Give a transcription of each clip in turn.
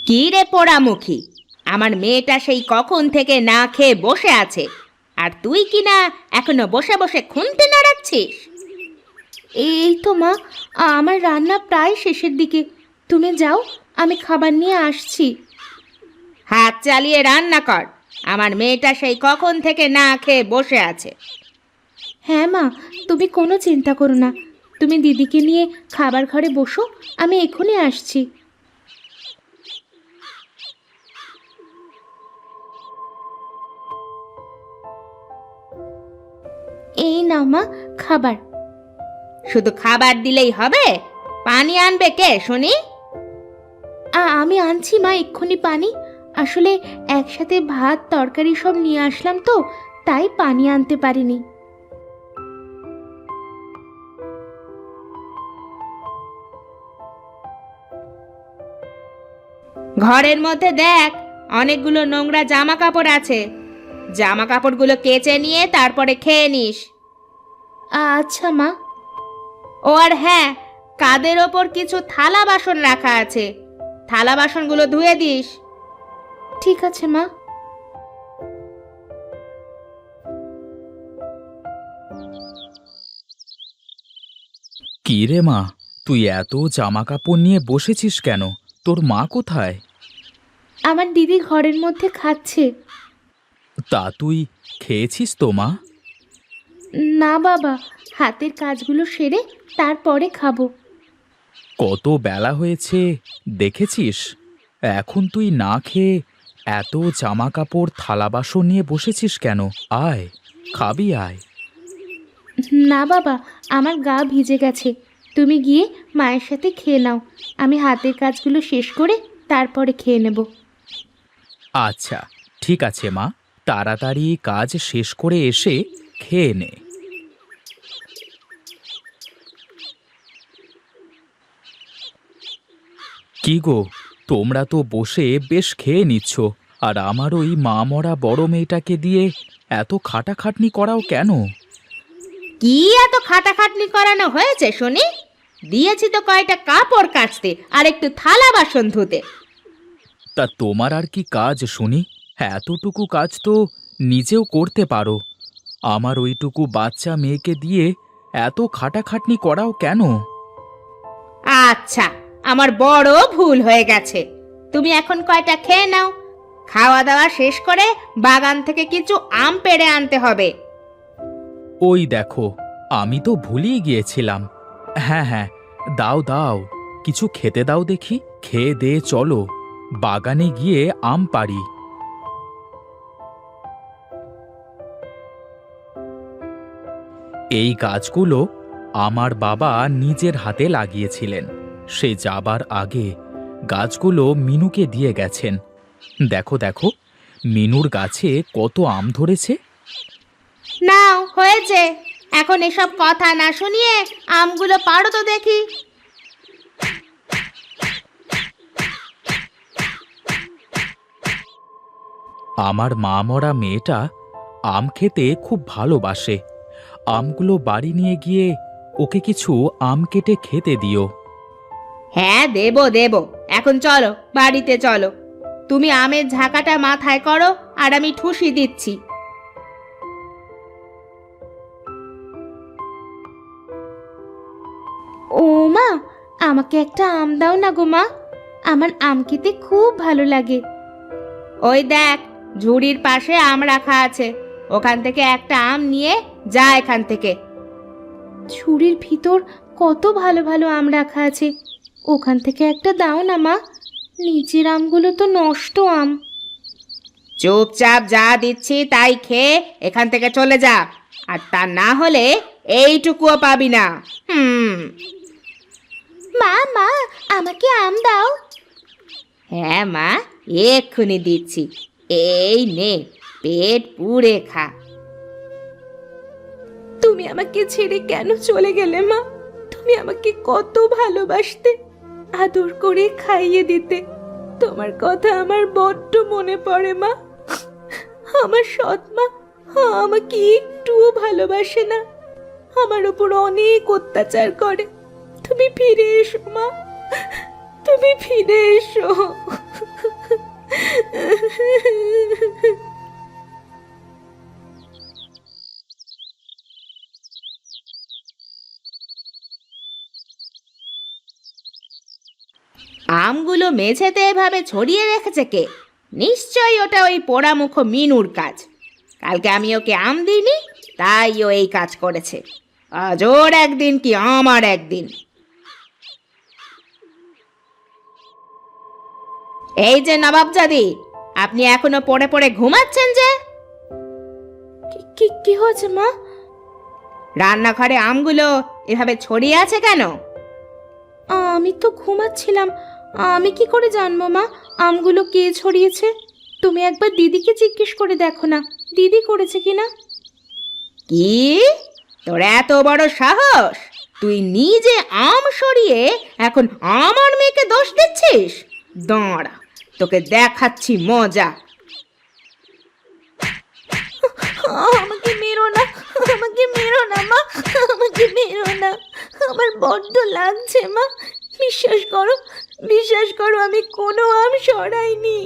কি রে পোড়ামুখী, আমার মেয়েটা সেই কখন থেকে না খেয়ে বসে আছে, আর তুই কি না এখনো বসে বসে খুন্তি নাড়াচ্ছিস? এই তো মা, আমার রান্না প্রায় শেষের দিকে। তুমি যাও, আমি খাবার নিয়ে আসছি। হাত চালিয়ে রান্না কর, আমার মেয়েটা সেই কখন থেকে না খেয়ে বসে আছে। হ্যাঁ মা, তুমি কোনো চিন্তা করো না। তুমি দিদিকে নিয়ে খাবার ঘরে বসো, আমি এক্ষুনি আসছি। এই নাও মা, খাবার। শুধু খাবার দিলেই হবে? পানি আনবে কে শুনি? আমি আনছি মা, এক্ষুনি পানি। আসলে একসাথে ভাত তরকারি সব নিয়ে আসলাম তো, তাই পানি আনতে পারিনি। ঘরের মধ্যে দেখ, অনেকগুলো নোংরা জামা কাপড় আছে। জামা কাপড়গুলো কেচে নিয়ে তারপরে খেয়ে নিস। আচ্ছা মা। ও আর হ্যাঁ, কাদের ওপর কিছু থালা বাসন রাখা আছে, থালা বাসনগুলো ধুয়ে দিস। ঠিক আছে মা। কি রে মা, তুই এত জামা কাপড় নিয়ে বসেছিস কেন? তোর মা কোথায়? আমার দিদি ঘরের মধ্যে খাচ্ছে। তা তুই খেয়েছিস তো মা? না বাবা, হাতের কাজগুলো সেরে তারপরে খাবো। কত বেলা হয়েছে দেখেছিস? এখন তুই না খেয়ে এত জামা কাপড় থালা বাসন নিয়ে বসেছিস কেন? আয়, খাবি আয়। না বাবা, আমার গা ভিজে গেছে। তুমি গিয়ে মায়ের সাথে খেয়ে নাও, আমি হাতের কাজগুলো শেষ করে তারপরে খেয়ে নেব। আচ্ছা, ঠিক আছে মা, তাড়াতাড়ি কাজ শেষ করে এসে খেয়ে নে। কি গো, তোমরা তো বসে বেশ খেয়ে নিচ্ছ, আর আমার ওই মা মরা বড় মেয়েটাকে দিয়ে এত খাটাখাটনি করাও কেন? কি এত খাটাখাটনি করানো হয়েছে শুনি? দিয়েছি তো কয়টা কাপড় কাচতে আর একটু থালা বাসন ধুতে। তা তোমার আর কি কাজ শুনি? এতটুকু কাজ তো নিজেও করতে পারো। আমার ওইটুকু বাচ্চা মেয়েকে দিয়ে এত খাটাখাটনি করাও কেন? আচ্ছা, আমার বড় ভুল হয়ে গেছে। তুমি এখন কয়টা খেয়ে নাও, খাওয়া দাওয়া শেষ করে বাগান থেকে কিছু আম পেড়ে আনতে হবে। ওই দেখো, আমি তো ভুলিয়ে গিয়েছিলাম। হ্যাঁ হ্যাঁ, দাও দাও, কিছু খেতে দাও দেখি। খেয়ে দে চলো, বাগানে গিয়ে আম পাড়ি। এই গাছগুলো আমার বাবা নিজের হাতে লাগিয়েছিলেন। সে যাবার আগে গাছগুলো মিনুকে দিয়ে গেছেন। দেখো দেখো, মিনুর গাছে কত আম ধরেছে। নাও, হয়েছে। এখন এসব কথা না শুনিয়ে আমগুলো পাড়ো তো দেখি। আমার মা মরা মেয়েটা আম খেতে খুব ভালোবাসে। আমগুলো বাড়ি নিয়ে গিয়ে ওকে কিছু আম কেটে খেতে দিও। হ্যাঁ, দেবো দেবো। এখন চলো, বাড়িতে চলো। তুমি আমের ঝাঁকাটা মাথায় করো, আর আমি ঠুসি দিচ্ছি। ও মা, আমাকে একটা আম দাও না গো মা, আমার আম খেতে খুব ভালো লাগে। ওই দেখ, ঝুড়ির পাশে আম রাখা আছে, ওখান থেকে একটা আম নিয়ে যা এখান থেকে। ঝুড়ির ভিতর কত ভালো ভালো আম রাখা আছে, ওখান থেকে একটা দাও না মা, নিচের আমগুলো তো নষ্ট আম। চুপচাপ যা দিচ্ছি তাই খেয়ে এখান থেকে চলে যা, আর তা না হলে এইটুকুও পাবি না। মা মা, আমাকে আম দাও। হ্যাঁ মা, এক্ষুনি দিচ্ছি। এই নে, পেট পুড়ে খা। তুমি আমাকে ছেড়ে কেন চলে গেলে মা? তুমি আমাকে কত ভালোবাসতে, আদর করে খাইয়ে দিতে। তোমার কথা আমার বড্ড মনে পড়ে মা। আমার সৎ মা আমাকে একটুও ভালোবাসে না, আমার উপর অনেক অত্যাচার করে। তুমি ফিরে এসো মা, তুমি ফিরে এসো। আমগুলো মেঝেতে এভাবে ছড়িয়ে রেখেছে কে? নিশ্চয়ই ওটা ওই পোড়ামুখো মিনুর কাজ। কালকে আমি ওকে আম দিইনি, তাই ও এই কাজ করেছে। আজ ওর একদিন কি আমার একদিন। এই যে নবাবজাদি, আপনি এখনো পড়ে পড়ে ঘুমাচ্ছেন যে? কি কি হয়েছে মা? রান্নাঘরে আমগুলো এভাবে ছড়িয়ে আছে কেন? আমি তো ঘুমাচ্ছিলাম, আমি কি করে জানবো মা আমগুলো কে ছড়িয়েছে? তুমি একবার দিদিকে জিজ্ঞেস করে দেখো না, দিদি করেছে কিনা। কি, তোর এত বড় সাহস? তুই নিজে আম সরিয়ে এখন আমার মেয়েকে দোষ দিচ্ছিস? দাঁড়া, তোকে দেখাচ্ছি মজা। আমাকে মেরো না, আমাকে মেরো না মা, আমাকে মেরো না, আমার বড্ড লাগছে মা। বিশ্বাস করো আমি কোনো আম সরাইনি।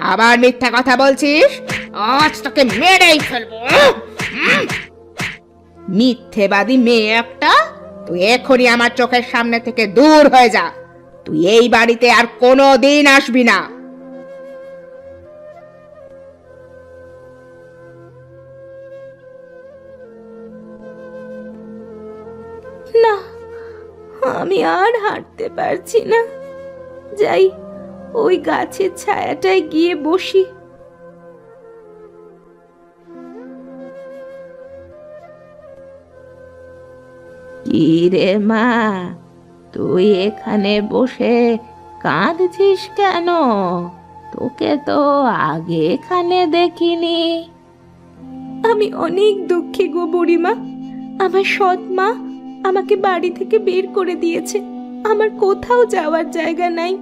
আবার মিথ্যা কথা বলছিস? আজ তোকে মেরেই ফেলবো। মিথ্যেবাদী মেয়ে একটা! তুই এখনই আমার চোখের সামনে থেকে দূর হয়ে যা। তুই এই বাড়িতে আর কোনো দিন আসবি না। না, আমি আর হাঁটতে পারছি না। যাই, ওই গাছের ছায়াটায় গিয়ে বসি। কি রে মা, তুই এখানে বসে কাঁদছিস কেন? তোকে তো আগে এখানে দেখিনি। আমি অনেক দুঃখী গো বুড়িমা। আমার সৎ মা আমাকে বাড়ি থেকে বের করে দিয়েছে। আমার কোথাও যাওয়ার জায়গা নাই,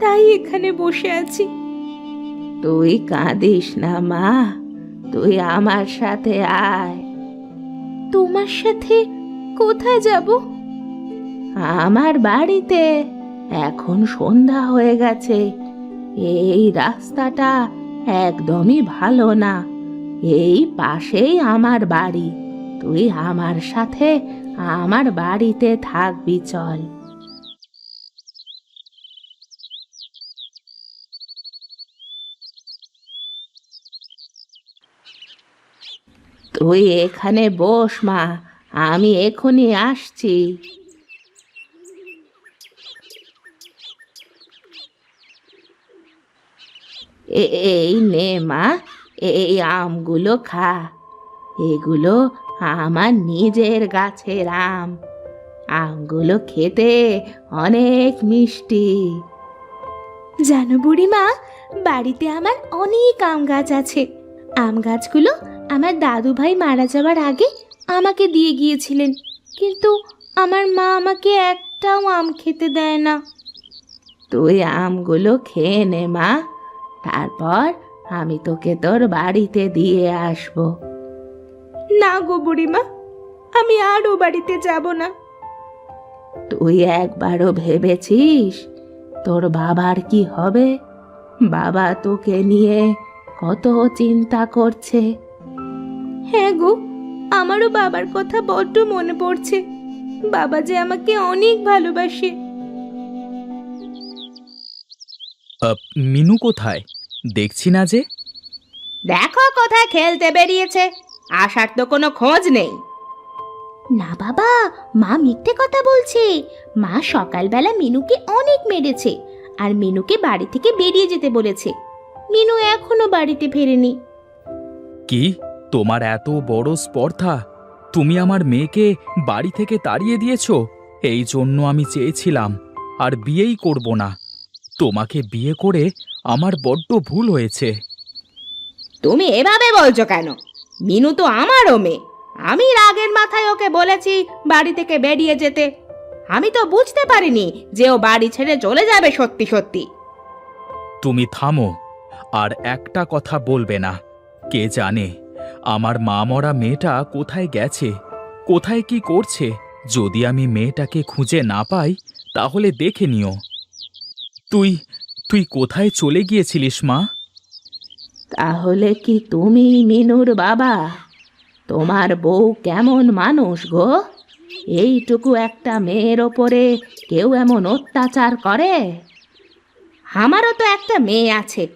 তাই এখানে বসে আছি। তুই কাঁদিস না মা, তুই আমার সাথে আয়। তোমার সাথে কোথায় যাব? আমার বাড়িতে। এখন সন্ধ্যা হয়ে গেছে, এই রাস্তাটা একদমই ভালো না। এই পাশেই আমার বাড়ি, তুই আমার সাথে আমার বাড়িতে থাকবি, চল। তুই এখানে বস মা, আমি এখনই আসছি। এই নে মা, এই আমগুলো খা। এগুলো আমার নিজের গাছের আম। আমগুলো খেতে অনেক মিষ্টি। জানো বুড়িমা, বাড়িতে আমার অনেক আম গাছ আছে। আম গাছগুলো আমার দাদু ভাই মারা যাওয়ার আগে আমাকে দিয়ে গিয়েছিলেন, কিন্তু আমার মা আমাকে একটাও আম খেতে দেয় না। তুই আমগুলো খেয়ে নে মা, তারপর আমি তোকে তোর বাড়িতে দিয়ে আসবো। না গো বুড়িমা, আমি আর ও বাড়িতে যাব না। তুই একবারও ভেবেছিস তোর বাবার কি হবে? বাবা তোকে নিয়ে কত চিন্তা করছে। হ্যাঁ গো, আমারও বাবার কথা বড্ড মনে পড়ছে। বাবা যে আমাকে অনেক ভালোবাসে। মিনু কোথায়? দেখছি না যে। দেখো কোথায় খেলতে বেরিয়েছে, আসার তো কোনো খোঁজ নেই। না বাবা, মা মিথ্যে কথা বলছে। মা সকালবেলা মিনুকে অনেক মেরেছে আর মিনুকে বাড়ি থেকে বেরিয়ে যেতে বলেছে। মিনু এখনো বাড়িতে ফেরেনি। কি, তোমার এত বড় স্পর্ধা? তুমি আমার মেয়েকে বাড়ি থেকে তাড়িয়ে দিয়েছো। এই জন্য আমি চেয়েছিলাম আর বিয়েই করব না। তোমাকে বিয়ে করে আমার বড্ড ভুল হয়েছে। তুমি এভাবে বলছো কেন? মিনু তো আমারও মেয়ে। আমি রাগের মাথায় ওকে বলেছি বাড়ি থেকে বেরিয়ে যেতে। আমি তো বুঝতে পারিনি যে ও বাড়ি ছেড়ে চলে যাবে সত্যি সত্যি। তুমি থামো, আর একটা কথা বলবে না। কে জানে আমার মা মরা মেয়েটা কোথায় গেছে, কোথায় কি করছে। যদি আমি মেয়েটাকে খুঁজে না পাই তাহলে দেখে নিও। তুই তুই কোথায় চলে গিয়েছিলিস মা? তাহলে কি তুমি মিনুর বাবা? তোমার বউ কেমন মানুষ গো? এইটুকু একটা মেয়ের ওপরে কেউ এমন অত্যাচার করে? আমারও তো একটা মেয়ে আছে।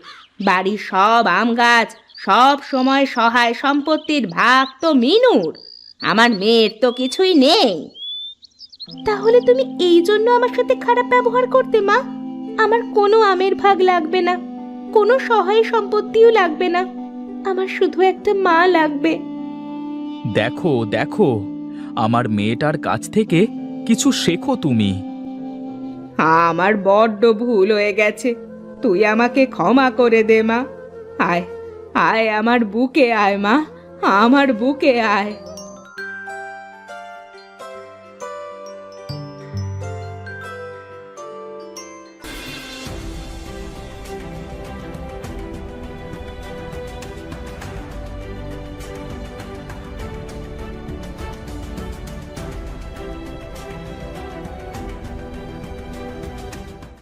বাড়ির সব আম গাছ, সব সময় সহায় সম্পত্তির ভাগ তো মিনুর। আমার মেয়ের তো কিছুই নেই। তাহলে তুমি এই জন্য আমার সাথে খারাপ ব্যবহার করতে মা? আমার কোনো আমের ভাগ লাগবে না, কোনো সহায় সম্পত্তিও লাগবে না। আমার শুধু একটা মা লাগবে। দেখো দেখো, আমার মেয়েটার কাছ থেকে কিছু শেখো তুমি। আমার বড্ড ভুল হয়ে গেছে, তুই আমাকে ক্ষমা করে দে মা। আয় আয়, আমার বুকে আয় মা, আমার বুকে আয়।